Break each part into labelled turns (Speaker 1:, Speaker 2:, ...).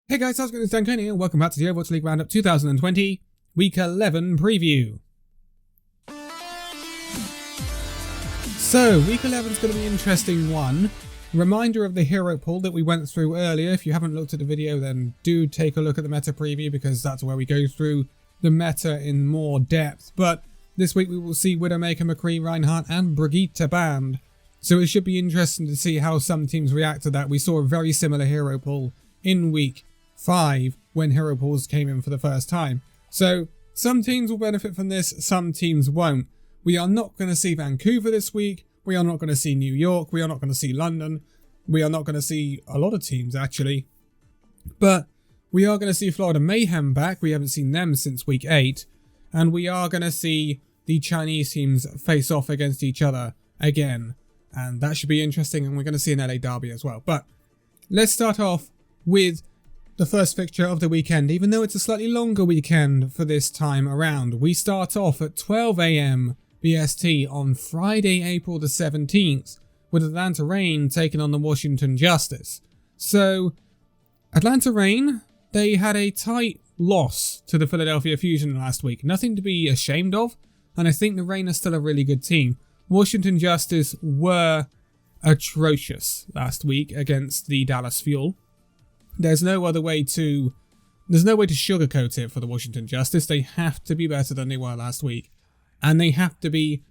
Speaker 1: Hey guys, how's it going? It's Danconia and welcome back to the Overwatch League Roundup 2020 Week 11 preview. So, Week 11 is going to be an interesting one. Reminder of the hero pool that we went through earlier. If you haven't looked at the video, then do take a look at the meta preview because that's where we go through the meta in more depth. But this week we will see Widowmaker, McCree, Reinhardt and Brigitte banned. So it should be interesting to see how some teams react to that. We saw a very similar hero pool in Week 5 when hero pools came in for the first time. So some teams will benefit from this, some teams won't. We are not going to see Vancouver this week. We are not going to see New York. We are not going to see London. We are not going to see a lot of teams actually. But we are going to see Florida Mayhem back. We haven't seen them since Week 8. And we are going to see the Chinese teams face off against each other again. And that should be interesting. And we're going to see an LA derby as well. But let's start off with the first fixture of the weekend, even though it's a slightly longer weekend for this time around. We start off at 12 AM BST on Friday, April the 17th, with Atlanta Reign taking on the Washington Justice. So, Atlanta Reign, they had a tight loss to the Philadelphia Fusion last week. Nothing to be ashamed of, and I think the Reign are still a really good team. Washington Justice were atrocious last week against the Dallas Fuel. There's no way to sugarcoat it for the Washington Justice. They have to be better than they were last week. And they have to be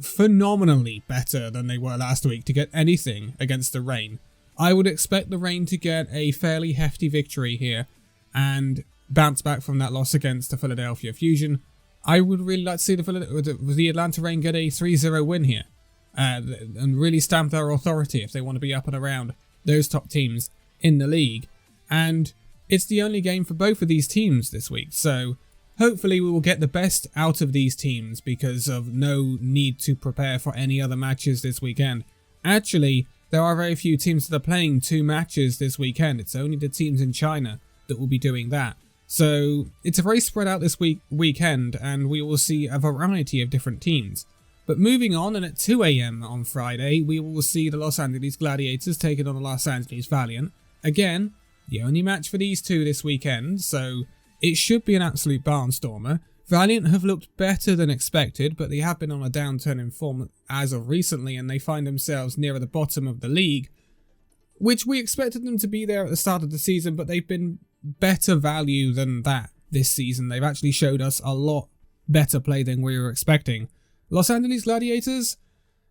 Speaker 1: phenomenally better than they were last week to get anything against the Reign. I would expect the Reign to get a fairly hefty victory here and bounce back from that loss against the Philadelphia Fusion. I would really like to see the Atlanta Reign get a 3-0 win here and really stamp their authority if they want to be up and around those top teams in the league. And it's the only game for both of these teams this week, so hopefully we will get the best out of these teams because of no need to prepare for any other matches this weekend. Actually, there are very few teams that are playing 2 matches this weekend. It's only the teams in China that will be doing that. So it's a very spread out this weekend, and we will see a variety of different teams. But moving on, and at 2 AM on Friday, we will see the Los Angeles Gladiators taking on the Los Angeles Valiant. Again, the only match for these two this weekend, so it should be an absolute barnstormer. Valiant have looked better than expected, but they have been on a downturn in form as of recently, and they find themselves nearer the bottom of the league, which we expected them to be there at the start of the season, but they've been better value than that this season. They've actually showed us a lot better play than we were expecting. Los Angeles Gladiators,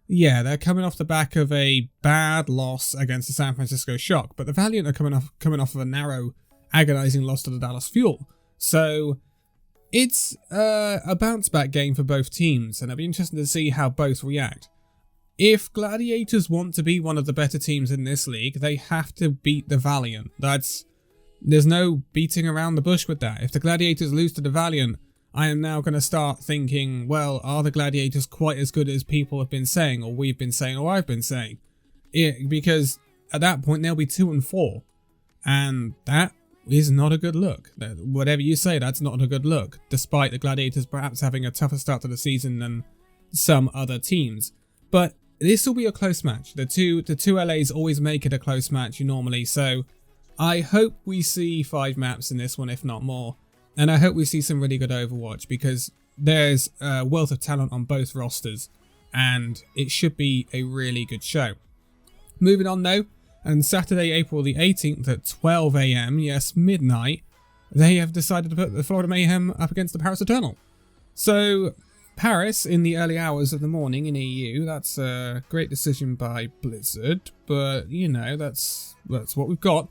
Speaker 1: yeah, they're coming off the back of a bad loss against the San Francisco Shock, but the Valiant are coming off of a narrow, agonizing loss to the Dallas Fuel. So it's a bounce back game for both teams, and it'll be interesting to see how both react. If Gladiators want to be one of the better teams in this league, they have to beat the Valiant. There's no beating around the bush with that. If the Gladiators lose to the Valiant, I am now going to start thinking, well, are the Gladiators quite as good as people have been saying, or we've been saying, or I've been saying? Because at that point, they'll be 2-4. And that is not a good look. Whatever you say, that's not a good look, despite the Gladiators perhaps having a tougher start to the season than some other teams. But this will be a close match. The two LAs always make it a close match normally, so I hope we see 5 maps in this one, if not more. And I hope we see some really good Overwatch because there's a wealth of talent on both rosters and it should be a really good show. Moving on though, and Saturday, April the 18th at 12 AM, yes, midnight, they have decided to put the Florida Mayhem up against the Paris Eternal. So Paris in the early hours of the morning in EU, that's a great decision by Blizzard, but you know, that's what we've got.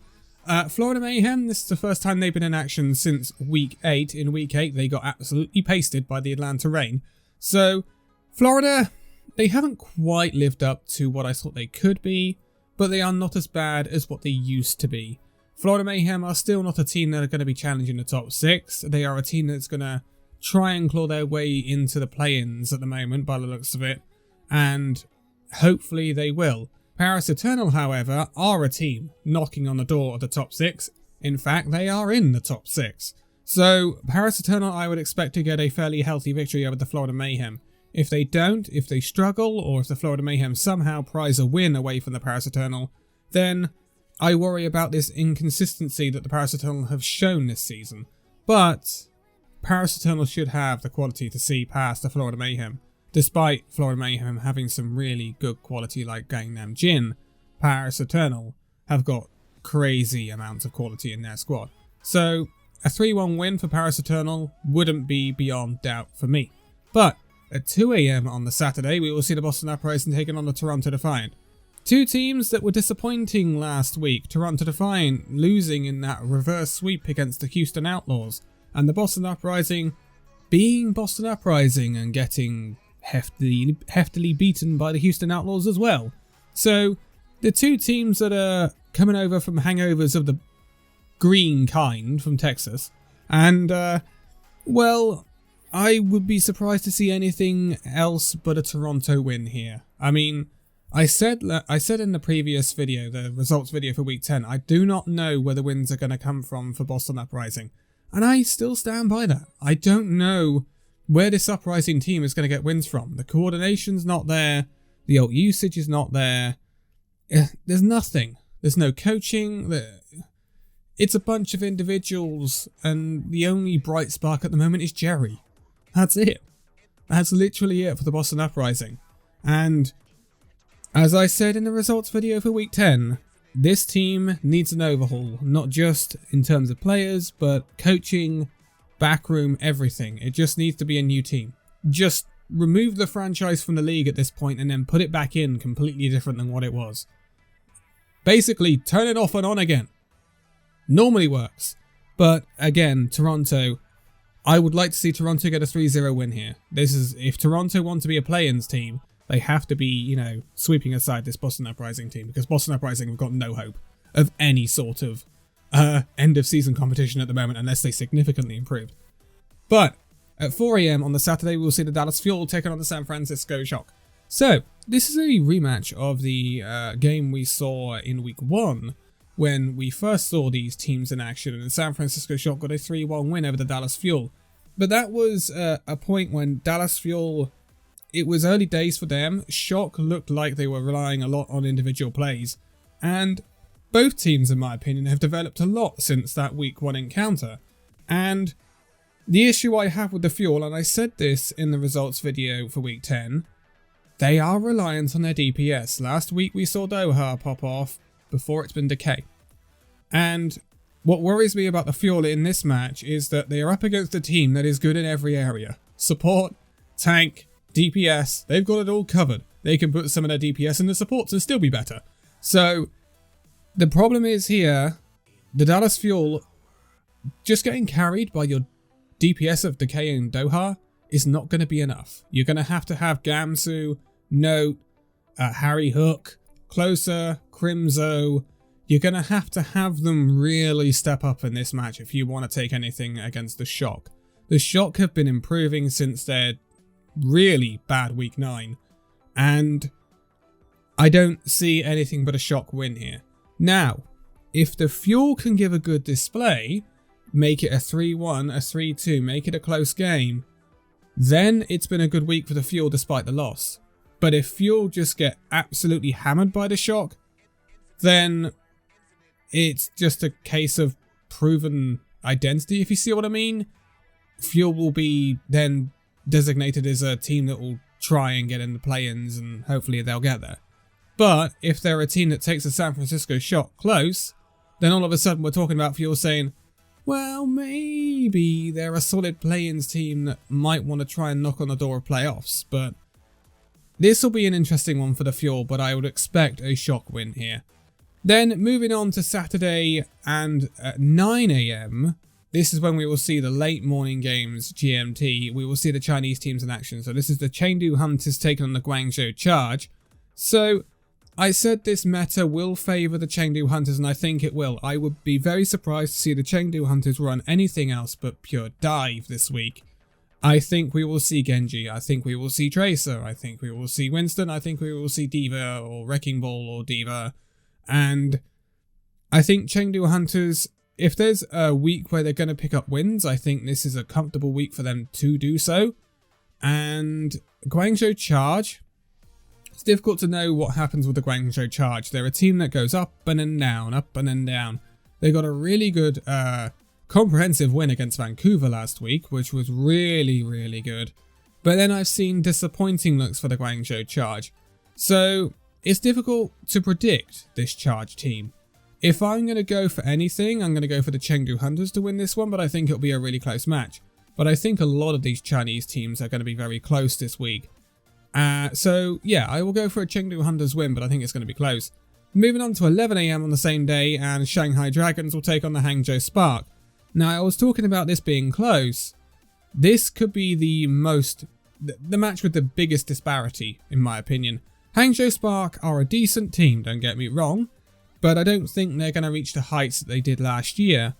Speaker 1: Florida Mayhem, this is the first time they've been in action since Week 8. In Week 8, they got absolutely pasted by the Atlanta Reign. So, Florida, they haven't quite lived up to what I thought they could be, but they are not as bad as what they used to be. Florida Mayhem are still not a team that are going to be challenging the top 6. They are a team that's going to try and claw their way into the play-ins at the moment, by the looks of it, and hopefully they will. Paris Eternal, however, are a team knocking on the door of the top 6. In fact, they are in the top 6. So, Paris Eternal, I would expect to get a fairly healthy victory over the Florida Mayhem. If they don't, if they struggle, or if the Florida Mayhem somehow prize a win away from the Paris Eternal, then I worry about this inconsistency that the Paris Eternal have shown this season. But Paris Eternal should have the quality to see past the Florida Mayhem. Despite Florida Mayhem having some really good quality like Gangnam Jin, Paris Eternal have got crazy amounts of quality in their squad. So a 3-1 win for Paris Eternal wouldn't be beyond doubt for me. But at 2 AM on the Saturday, we will see the Boston Uprising taking on the Toronto Defiant. Two teams that were disappointing last week. Toronto Defiant losing in that reverse sweep against the Houston Outlaws, and the Boston Uprising being Boston Uprising and getting heftily beaten by the Houston Outlaws as well. So the two teams that are coming over from hangovers of the green kind from Texas, and well, I would be surprised to see anything else but a Toronto win here. I mean, I said in the previous video, the results video for week 10, I do not know where the wins are going to come from for Boston Uprising, and I still stand by that. I don't know where this Uprising team is going to get wins from. The coordination's not there, the ult usage is not there, there's nothing. There's no coaching. It's a bunch of individuals, and the only bright spark at the moment is Jerry. That's it. That's literally it for the Boston Uprising. And as I said in the results video for week 10, this team needs an overhaul, not just in terms of players, but coaching, backroom, everything. It just needs to be a new team. Just remove the franchise from the league at this point and then put it back in completely different than what it was. Basically, turn it off and on again. Normally works. But again, Toronto, I would like to see Toronto get a 3-0 win here. If Toronto want to be a play-ins team, they have to be, sweeping aside this Boston Uprising team, because Boston Uprising have got no hope of any sort of end of season competition at the moment unless they significantly improve. But at 4 AM on the Saturday, we'll see the Dallas Fuel taking on the San Francisco Shock. So this is a rematch of the game we saw in week 1 when we first saw these teams in action, and the San Francisco Shock got a 3-1 win over the Dallas Fuel. But that was a point when Dallas Fuel, it was early days for them. Shock looked like they were relying a lot on individual plays, and both teams, in my opinion, have developed a lot since that week 1 encounter. And the issue I have with the Fuel, and I said this in the results video for week 10, they are reliant on their DPS. Last week we saw Doha pop off before it's been Decay. And what worries me about the Fuel in this match is that they are up against a team that is good in every area. Support, tank, DPS, they've got it all covered. They can put some of their DPS in the supports and still be better. So the problem is here, the Dallas Fuel, just getting carried by your DPS of Decay and Doha is not going to be enough. You're going to have Gamsu, Note, Harry Hook, Closer, Crimzo. You're going to have them really step up in this match if you want to take anything against the Shock. The Shock have been improving since their really bad week 9, and I don't see anything but a Shock win here. Now, if the Fuel can give a good display, make it a 3-1, a 3-2, make it a close game, then it's been a good week for the Fuel despite the loss. But if Fuel just get absolutely hammered by the Shock, then it's just a case of proven identity, if you see what I mean. Fuel will be then designated as a team that will try and get in the play-ins, and hopefully they'll get there. But if they're a team that takes the San Francisco Shock close, then all of a sudden we're talking about Fuel saying, well, maybe they're a solid play-ins team that might want to try and knock on the door of playoffs. But this will be an interesting one for the Fuel, but I would expect a Shock win here. Then moving on to Saturday, and at 9 AM, this is when we will see the late morning games GMT. We will see the Chinese teams in action. So this is the Chengdu Hunters taking on the Guangzhou Charge. So I said this meta will favour the Chengdu Hunters, and I think it will. I would be very surprised to see the Chengdu Hunters run anything else but pure dive this week. I think we will see Genji, I think we will see Tracer, I think we will see Winston, I think we will see D.Va or Wrecking Ball or D.Va. And I think Chengdu Hunters, if there's a week where they're going to pick up wins, I think this is a comfortable week for them to do so. And Guangzhou Charge, It's difficult to know what happens with the Guangzhou Charge. They're a team that goes up and then down, up and then down. They got a really good comprehensive win against Vancouver last week, which was really, really good. But then I've seen disappointing looks for the Guangzhou Charge. So it's difficult to predict this Charge team. If I'm going to go for anything, I'm going to go for the Chengdu Hunters to win this one, but I think it'll be a really close match. But I think a lot of these Chinese teams are going to be very close this week. So yeah, I will go for a Chengdu Hunters win, but I think it's going to be close. Moving on to 11 AM on the same day, and Shanghai Dragons will take on the Hangzhou Spark. Now, I was talking about this being close. This could be the match with the biggest disparity, in my opinion. Hangzhou Spark are a decent team, don't get me wrong, but I don't think they're going to reach the heights that they did last year.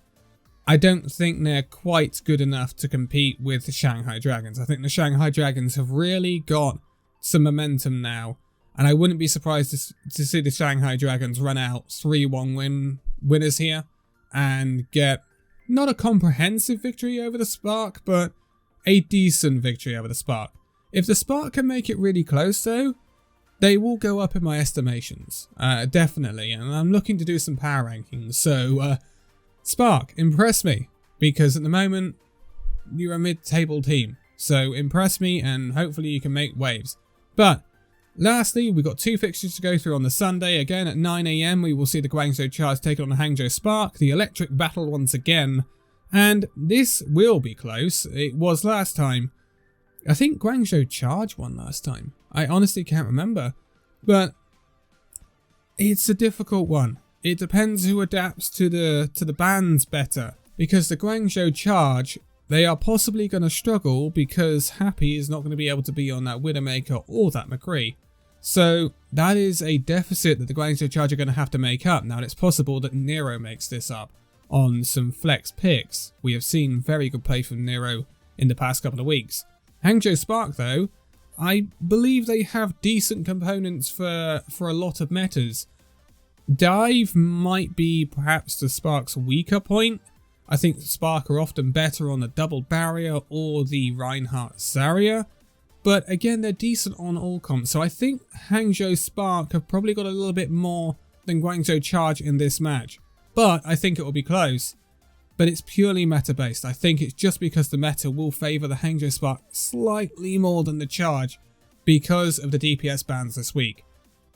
Speaker 1: I don't think they're quite good enough to compete with the Shanghai Dragons. I think the Shanghai Dragons have really got some momentum now, and I wouldn't be surprised to see the Shanghai Dragons run out 3-1 winners here and get not a comprehensive victory over the Spark, but a decent victory over the Spark. If the Spark can make it really close though, they will go up in my estimations, definitely, and I'm looking to do some power rankings, so Spark, impress me, because at the moment, you're a mid-table team, so impress me and hopefully you can make waves. But lastly, we've got 2 fixtures to go through on the Sunday. Again, at 9 AM, we will see the Guangzhou Charge take on the Hangzhou Spark, the electric battle once again. And this will be close. It was last time. I think Guangzhou Charge won last time. I honestly can't remember. But it's a difficult one. It depends who adapts to the bans better. Because the Guangzhou Charge, they are possibly going to struggle because Happy is not going to be able to be on that Widowmaker or that McCree. So that is a deficit that the Guangzhou Charge are going to have to make up. Now, it's possible that Nero makes this up on some flex picks. We have seen very good play from Nero in the past couple of weeks. Hangzhou Spark, though, I believe they have decent components for a lot of metas. Dive might be perhaps the Spark's weaker point. I think Spark are often better on the double barrier or the Reinhardt Zarya. But again, they're decent on all comps. So I think Hangzhou Spark have probably got a little bit more than Guangzhou Charge in this match. But I think it will be close. But it's purely meta based. I think it's just because the meta will favour the Hangzhou Spark slightly more than the Charge because of the DPS bans this week.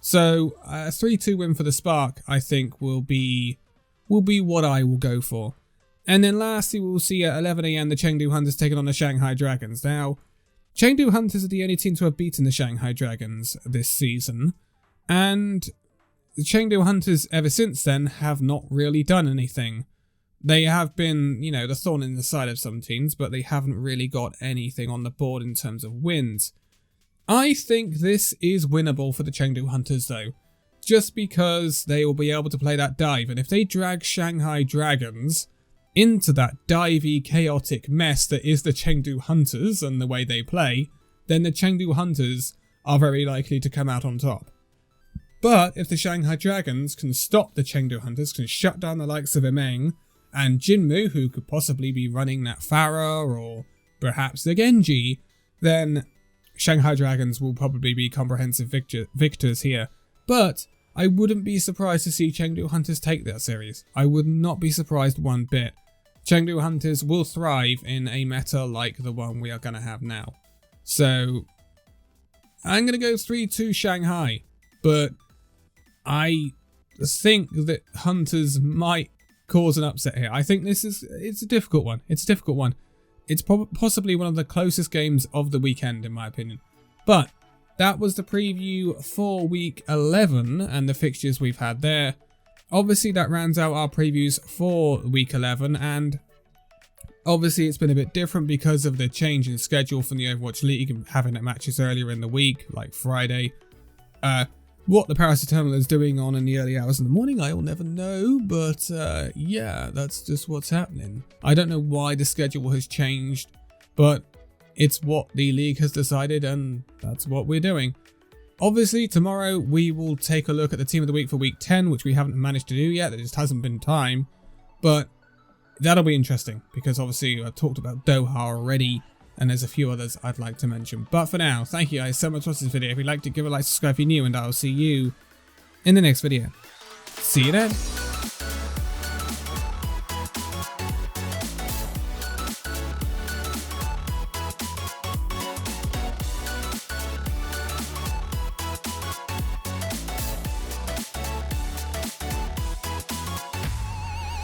Speaker 1: So a 3-2 win for the Spark, I think, will be what I will go for. And then lastly, we'll see at 11 AM the Chengdu Hunters taking on the Shanghai Dragons. Now, Chengdu Hunters are the only team to have beaten the Shanghai Dragons this season. And the Chengdu Hunters ever since then have not really done anything. They have been, you know, the thorn in the side of some teams, but they haven't really got anything on the board in terms of wins. I think this is winnable for the Chengdu Hunters though, just because they will be able to play that dive. And if they drag Shanghai Dragons into that divey, chaotic mess that is the Chengdu Hunters and the way they play, then the Chengdu Hunters are very likely to come out on top. But if the Shanghai Dragons can stop the Chengdu Hunters, can shut down the likes of Imeng and Jinmu, who could possibly be running that Pharah or perhaps the Genji, then Shanghai Dragons will probably be comprehensive victors here. But I wouldn't be surprised to see Chengdu Hunters take that series. I would not be surprised one bit. Chengdu Hunters will thrive in a meta like the one we are going to have now. So I'm going to go 3-2 Shanghai, but I think that Hunters might cause an upset here. I think it's a difficult one. It's a difficult one. It's possibly one of the closest games of the weekend, in my opinion. But that was the preview for week 11 and the fixtures we've had there. Obviously, that rounds out our previews for week 11, and obviously it's been a bit different because of the change in schedule from the Overwatch League and having it matches earlier in the week, like Friday. What the Paris Eternal is doing on in the early hours in the morning, I will never know, but yeah, that's just what's happening. I don't know why the schedule has changed, but it's what the league has decided, and that's what we're doing. Obviously, tomorrow we will take a look at the team of the week for week 10, which we haven't managed to do yet. There just hasn't been time, but that'll be interesting because obviously I've talked about Doha already, and there's a few others I'd like to mention. But for now, thank you guys so much for watching this video. If you'd like to give a like, subscribe if you're new, and I'll see you in the next video. See you then.